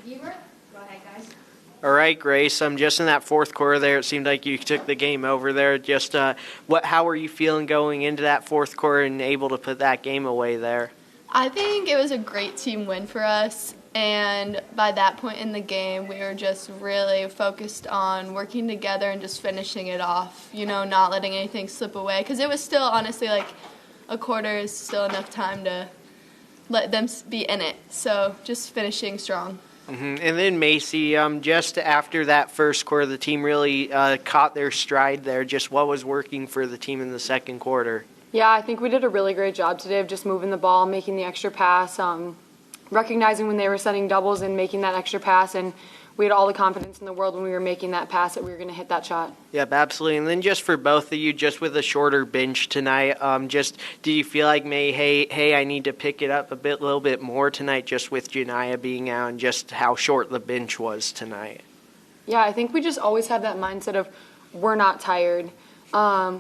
Go ahead, guys. All right, Grace. Just in that fourth quarter there, it seemed like you took the game over there. Just how were you feeling going into that fourth quarter and able to put that game away there? I think it was a great team win for us, and by that point in the game, we were just really focused on working together and just finishing it off, not letting anything slip away, because it was still, honestly, like a quarter is still enough time to let them be in it, so just finishing strong. Mm-hmm. And then Macy, just after that first quarter, the team really caught their stride there. Just what was working for the team in the second quarter? Yeah, I think we did a really great job today of just moving the ball, making the extra pass, recognizing when they were setting doubles and making that extra pass, and we had all the confidence in the world when we were making that pass that we were going to hit that shot. Yep, absolutely. And then just for both of you, just with a shorter bench tonight, do you feel like hey, I need to pick it up a little bit more tonight, just with Janiyah being out and just how short the bench was tonight? Yeah, I think we just always have that mindset of we're not tired.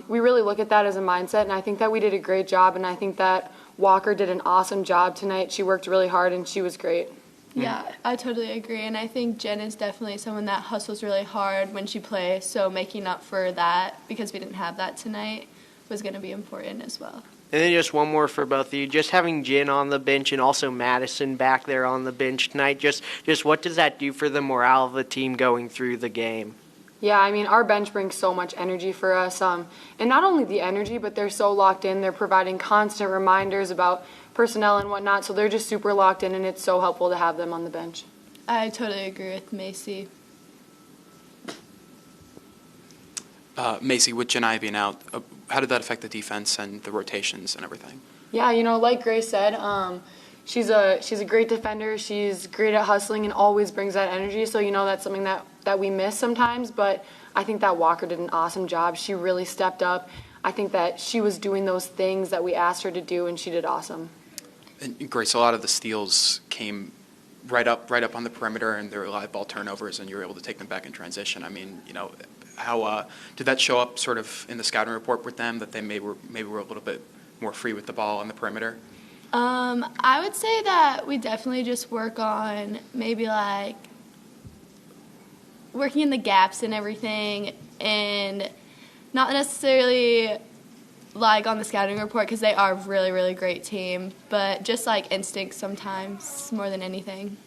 We really look at that as a mindset, and I think that we did a great job, and I think that Walker did an awesome job tonight. She worked really hard, and she was great. Yeah, I totally agree, and I think Jen is definitely someone that hustles really hard when she plays, so making up for that, because we didn't have that tonight, was going to be important as well. And then just one more for both of you, just having Jen on the bench and also Madison back there on the bench tonight, just what does that do for the morale of the team going through the game? Yeah, I mean, our bench brings so much energy for us, and not only the energy, but they're so locked in. They're providing constant reminders about personnel and whatnot, so they're just super locked in, and it's so helpful to have them on the bench. I totally agree with Macy. Macy, with Janiyah being out, how did that affect the defense and the rotations and everything? Yeah, like Grace said, she's a great defender. She's great at hustling and always brings that energy, so that's something that we miss sometimes, but I think that Walker did an awesome job. She really stepped up. I think that she was doing those things that we asked her to do, and she did awesome. And Grace, a lot of the steals came right up on the perimeter, and there were live ball turnovers, and you were able to take them back in transition. I mean, how did that show up sort of in the scouting report with them, that they maybe were a little bit more free with the ball on the perimeter? I would say that we definitely just work on maybe like working in the gaps and everything, and not necessarily like on the scouting report, because they are a really, really great team, but just like instincts sometimes more than anything.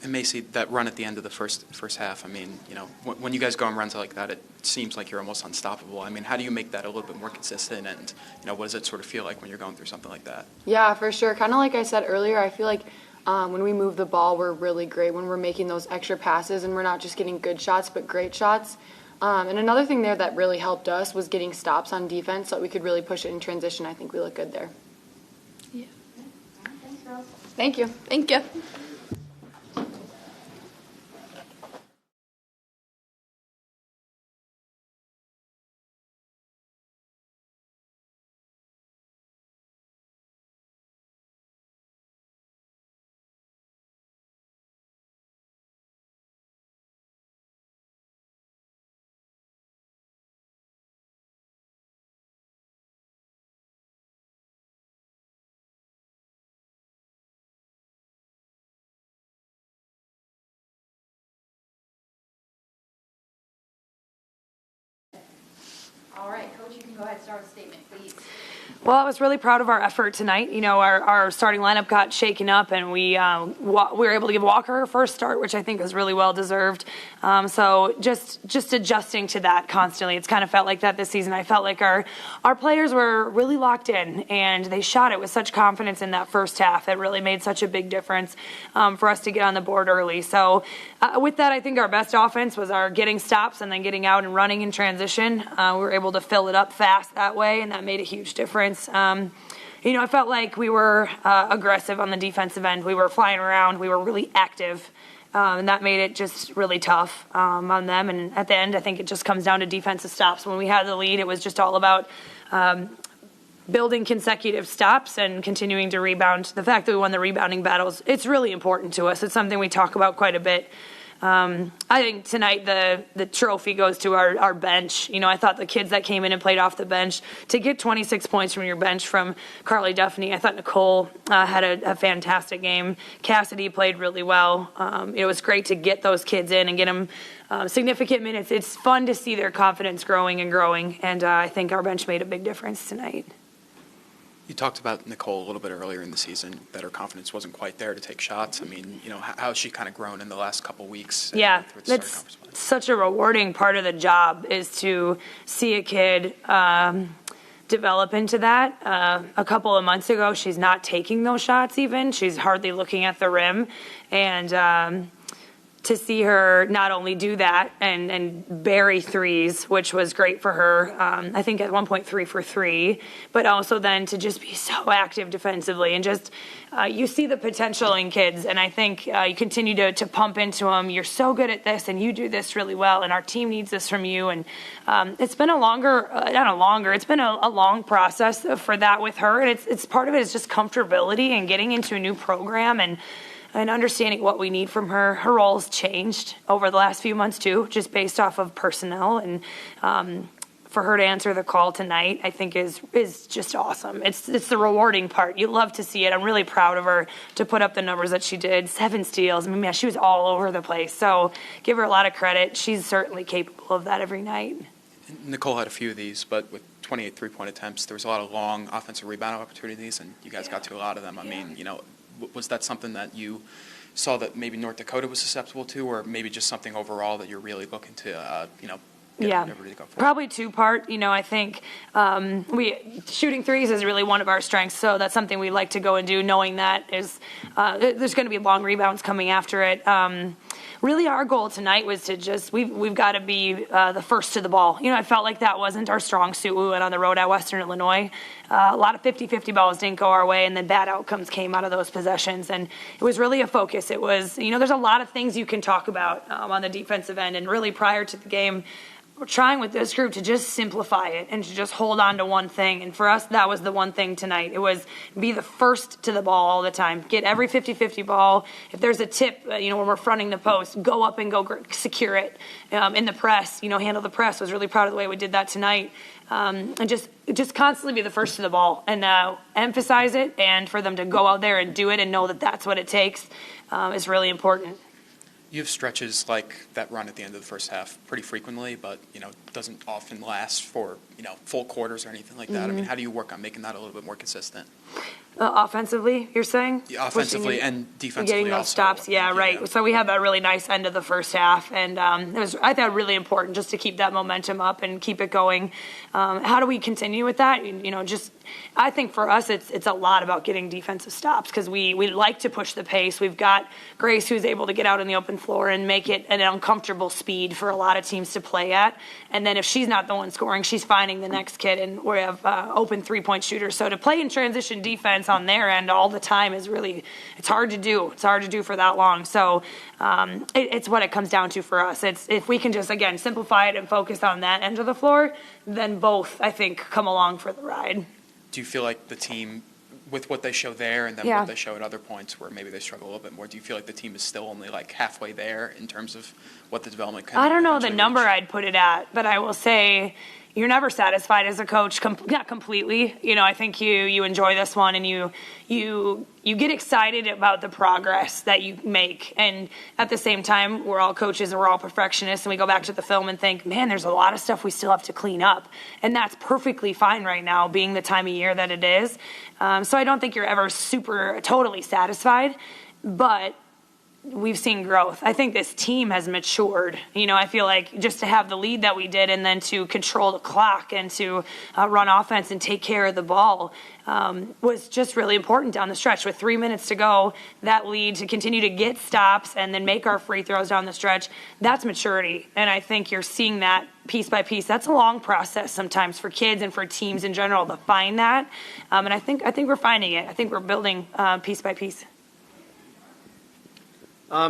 And Macy, that run at the end of the first half, I mean, when you guys go on runs like that, it seems like you're almost unstoppable. I mean, how do you make that a little bit more consistent, and what does it sort of feel like when you're going through something like that? Yeah, for sure. Kind of like I said earlier, I feel like when we move the ball, we're really great when we're making those extra passes, and we're not just getting good shots, but great shots. And another thing there that really helped us was getting stops on defense, so that we could really push it in transition. I think we look good there. Yeah. Thanks, girls. Thank you. Thank you. All right, Coach, you can go ahead and start with a statement, please. Well, I was really proud of our effort tonight. Our starting lineup got shaken up, and we were able to give Walker her first start, which I think was really well deserved. So just adjusting to that constantly. It's kind of felt like that this season. I felt like our players were really locked in, and they shot it with such confidence in that first half. That really made such a big difference for us to get on the board early. So with that, I think our best offense was our getting stops and then getting out and running in transition. We were able to fill it up fast that way, and that made a huge difference. I felt like we were aggressive on the defensive end. We were flying around. We were really active, and that made it just really tough on them. And at the end, I think it just comes down to defensive stops. When we had the lead, it was just all about building consecutive stops and continuing to rebound. The fact that we won the rebounding battles, it's really important to us. It's something we talk about quite a bit. I think tonight the trophy goes to our bench. You know, I thought the kids that came in and played off the bench, to get 26 points from your bench from Carly Duffney, I thought Nicole had a fantastic game. Cassidy played really well. It was great to get those kids in and get them significant minutes. It's fun to see their confidence growing, and I think our bench made a big difference tonight. You talked about Nicole a little bit earlier in the season, that her confidence wasn't quite there to take shots. I mean, you know, how has she kind of grown in the last couple weeks? Yeah, through the starting that's conference play? such a rewarding part of the job, is to see a kid develop into that. A couple of months ago, she's not taking those shots even. She's hardly looking at the rim. And to see her not only do that and bury threes, which was great for her, I think at 1.3 for 3, but also then to just be so active defensively and just you see the potential in kids, and I think you continue to pump into them. You're so good at this, and you do this really well, and our team needs this from you. And it's been it's been a long process for that with her, and it's part of it is just comfortability and getting into a new program and understanding what we need from her. Her role's changed over the last few months too, just based off of personnel, and for her to answer the call tonight, I think is just awesome. It's the rewarding part. You love to see it. I'm really proud of her to put up the numbers that she did. 7 steals. I mean, man, she was all over the place. So give her a lot of credit. She's certainly capable of that every night. Nicole had a few of these, but with 28 three-point attempts, there was a lot of long offensive rebound opportunities, and you guys got to a lot of them. I mean, you know, was that something that you saw that maybe North Dakota was susceptible to, or maybe just something overall that you're really looking to, get everybody to go for? Probably two-part. You know, I think shooting threes is really one of our strengths, so that's something we like to go and do, knowing that is there's going to be long rebounds coming after it. Really, our goal tonight was to we've got to be the first to the ball. You know, I felt like that wasn't our strong suit. We went on the road at Western Illinois. A lot of 50-50 balls didn't go our way, and then bad outcomes came out of those possessions. And it was really a focus. It was, you know, there's a lot of things you can talk about on the defensive end. And really prior to the game, we're trying with this group to just simplify it and to just hold on to one thing. And for us, that was the one thing tonight. It was be the first to the ball all the time. Get every 50-50 ball. If there's a tip, when we're fronting the post, go up and go secure it. In the press, handle the press. I was really proud of the way we did that tonight. And just constantly be the first to the ball and emphasize it, and for them to go out there and do it and know that that's what it takes is really important. You have stretches like that run at the end of the first half pretty frequently, but, doesn't often last for, full quarters or anything like that. Mm-hmm. I mean, how do you work on making that a little bit more consistent? Offensively, you're saying? Yeah, offensively and defensively getting those also. stops, yeah, right. So we had that really nice end of the first half, and it was, I thought, really important just to keep that momentum up and keep it going. How do we continue with that? I think for us it's a lot about getting defensive stops, because we like to push the pace. We've got Grace, who's able to get out on the open floor and make it an uncomfortable speed for a lot of teams to play at. And then if she's not the one scoring, she's finding the next kid, and we have open three-point shooters. So to play in transition defense on their end all the time is really, it's hard to do. It's hard to do for that long. So it's what it comes down to for us. It's if we can just, again, simplify it and focus on that end of the floor, then both, I think, come along for the ride. Do you feel like the team, with what they show there and then what they show at other points where maybe they struggle a little bit more, do you feel like the team is still only like halfway there in terms of what the development can I don't know the number reach? I'd put it at, but I will say you're never satisfied as a coach, not completely. I think you enjoy this one, and you get excited about the progress that you make. And at the same time, we're all coaches and we're all perfectionists, and we go back to the film and think, man, there's a lot of stuff we still have to clean up. And that's perfectly fine right now, being the time of year that it is. So I don't think you're ever totally satisfied, but we've seen growth. I think this team has matured. I feel like just to have the lead that we did, and then to control the clock and to run offense and take care of the ball was just really important down the stretch. With 3 minutes to go, that lead, to continue to get stops and then make our free throws down the stretch, that's maturity. And I think you're seeing that piece by piece. That's a long process sometimes for kids and for teams in general to find that. And I think we're finding it. I think we're building piece by piece.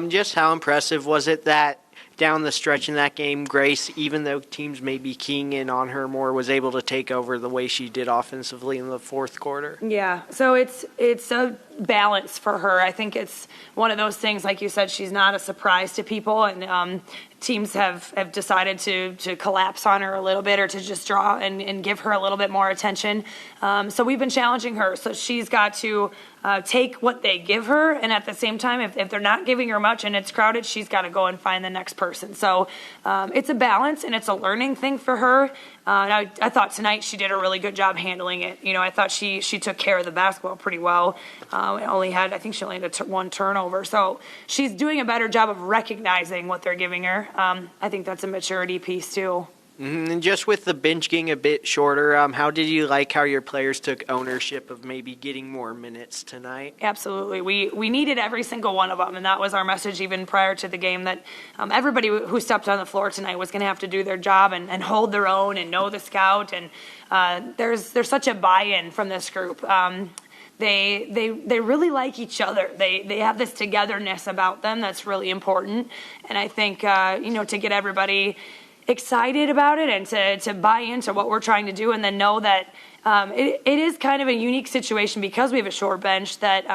Just how impressive was it that down the stretch in that game, Grace, even though teams may be keying in on her more, was able to take over the way she did offensively in the fourth quarter? Yeah, so it's a balance for her. I think it's one of those things, like you said, she's not a surprise to people, and teams have decided to collapse on her a little bit or to just draw and give her a little bit more attention. So we've been challenging her. So she's got to take what they give her, and at the same time, if they're not giving her much and it's crowded, she's got to go and find the next person. So it's a balance, and it's a learning thing for her. I thought tonight she did a really good job handling it. I thought she took care of the basketball pretty well. I think she only had one turnover. So she's doing a better job of recognizing what they're giving her. I think that's a maturity piece too. Mm-hmm. And just with the bench getting a bit shorter, how did you like how your players took ownership of maybe getting more minutes tonight? Absolutely. We needed every single one of them, and that was our message even prior to the game, that everybody who stepped on the floor tonight was going to have to do their job and hold their own and know the scout. And there's such a buy-in from this group. They really like each other. They have this togetherness about them that's really important. And I think to get everybody excited about it and to buy into what we're trying to do, and then know that it is kind of a unique situation because we have a short bench that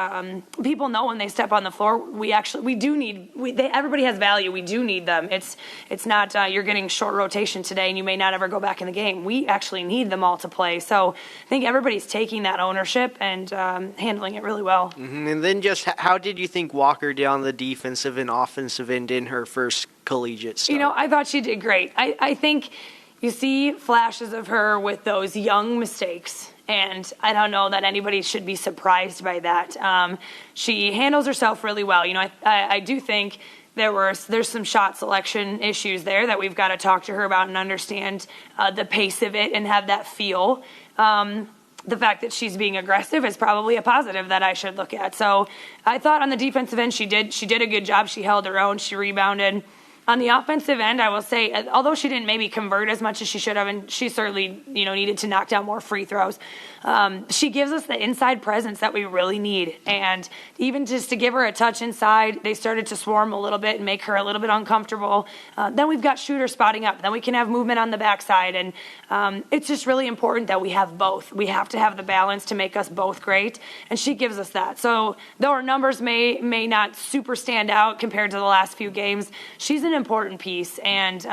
people know when they step on the floor. Everybody has value. We do need them. It's not you're getting short rotation today and you may not ever go back in the game. We actually need them all to play. So I think everybody's taking that ownership and handling it really well. Mm-hmm. And then just how did you think Walker did on the defensive and offensive end in her first collegiate start? I thought she did great. I think you see flashes of her with those young mistakes, and I don't know that anybody should be surprised by that. She handles herself really well. I do think there's some shot selection issues there that we've got to talk to her about and understand the pace of it and have that feel. The fact that she's being aggressive is probably a positive that I should look at. So I thought on the defensive end she did a good job. She held her own. She rebounded. On the offensive end, I will say, although she didn't maybe convert as much as she should have, and she certainly, needed to knock down more free throws, she gives us the inside presence that we really need. And even just to give her a touch inside, they started to swarm a little bit and make her a little bit uncomfortable. Then we've got shooters spotting up. Then we can have movement on the backside. And it's just really important that we have both. We have to have the balance to make us both great. And she gives us that. So though our numbers may not super stand out compared to the last few games, she's an important piece, and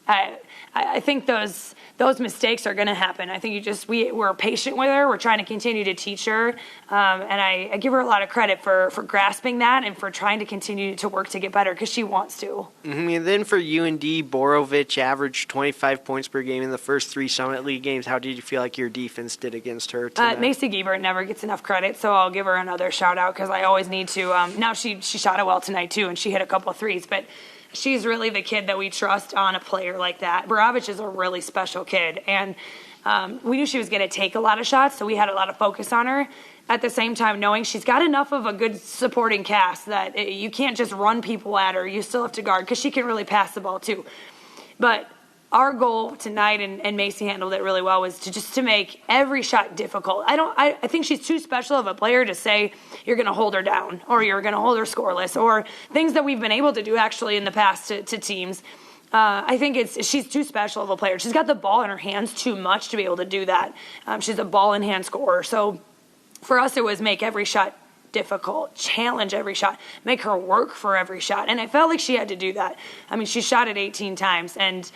I think those mistakes are going to happen. I think we're patient with her. We're trying to continue to teach her, and I give her a lot of credit for grasping that and for trying to continue to work to get better because she wants to. Mm-hmm. And then for UND, Borovich averaged 25 points per game in the first 3 Summit League games. How did you feel like your defense did against her tonight? Macy Giebert never gets enough credit, so I'll give her another shout out because I always need to. Now she shot it well tonight too, and she hit a couple of threes, but she's really the kid that we trust on a player like that. Borovich is a really special kid, and we knew she was going to take a lot of shots, so we had a lot of focus on her. At the same time, knowing she's got enough of a good supporting cast that you can't just run people at her. You still have to guard because she can really pass the ball too. But our goal tonight, and Macy handled it really well, was to make every shot difficult. I think she's too special of a player to say you're going to hold her down or you're going to hold her scoreless or things that we've been able to do actually in the past to teams. I think she's too special of a player. She's got the ball in her hands too much to be able to do that. She's a ball-in-hand scorer. So for us, it was make every shot difficult, challenge every shot, make her work for every shot. And I felt like she had to do that. I mean, she shot it 18 times, and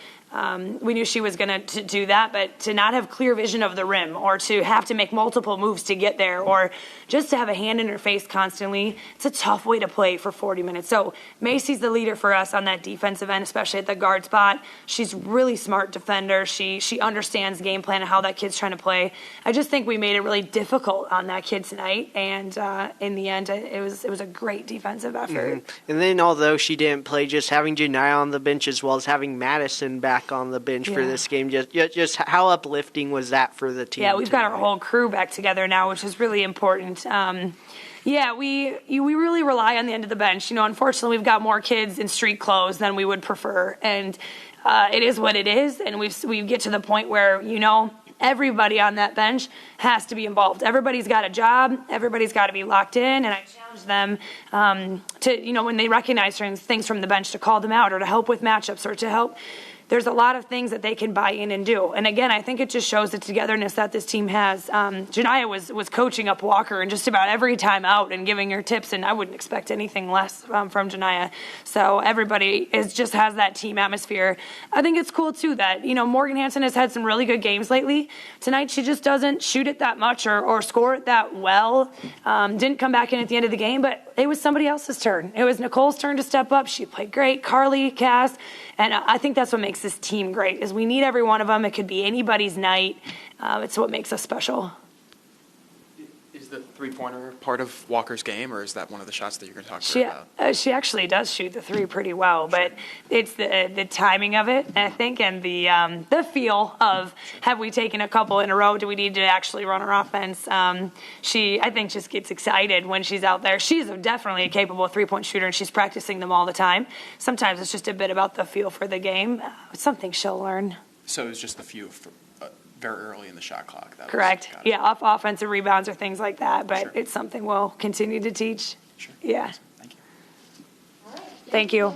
we knew she was going to do that, but to not have clear vision of the rim or to have to make multiple moves to get there or just to have a hand in her face constantly, it's a tough way to play for 40 minutes. So Macy's the leader for us on that defensive end, especially at the guard spot. She's really smart defender. She understands game plan and how that kid's trying to play. I just think we made it really difficult on that kid tonight, and in the end, it was a great defensive effort. Mm-hmm. And then although she didn't play, just having Janiyah on the bench as well as having Madison back on the bench for this game, just how uplifting was that for the team? Yeah, we've got our whole crew back together now, which is really important. We really rely on the end of the bench. Unfortunately, we've got more kids in street clothes than we would prefer, and it is what it is. And we get to the point where everybody on that bench has to be involved. Everybody's got a job. Everybody's got to be locked in. And I challenge them to when they recognize things from the bench, to call them out or to help with matchups or to help there's a lot of things that they can buy in and do. And again, I think it just shows the togetherness that this team has. Janiyah was coaching up Walker and just about every time out and giving her tips, and I wouldn't expect anything less from Janiyah. So everybody just has that team atmosphere. I think it's cool too that, Morgan Hansen has had some really good games lately. Tonight she just doesn't shoot it that much or score it that well. Didn't come back in at the end of the game, but it was somebody else's turn. It was Nicole's turn to step up. She played great. Carly, Cass, and I think that's what makes this team great is we need every one of them. It could be anybody's night. It's what makes us special. Is the three-pointer part of Walker's game, or is that one of the shots that you're going to talk to her about? She actually does shoot the three pretty well, but it's the timing of it, I think, and the feel of have we taken a couple in a row? Do we need to actually run our offense? She, I think, just gets excited when she's out there. She's definitely a capable three-point shooter, and she's practicing them all the time. Sometimes it's just a bit about the feel for the game. It's something she'll learn. So it was just the few very early in the shot clock. Correct. Yeah, off offensive rebounds or things like that, but Sure. it's something we'll continue to teach. Sure. Yeah. Thank you. All right. Thank you.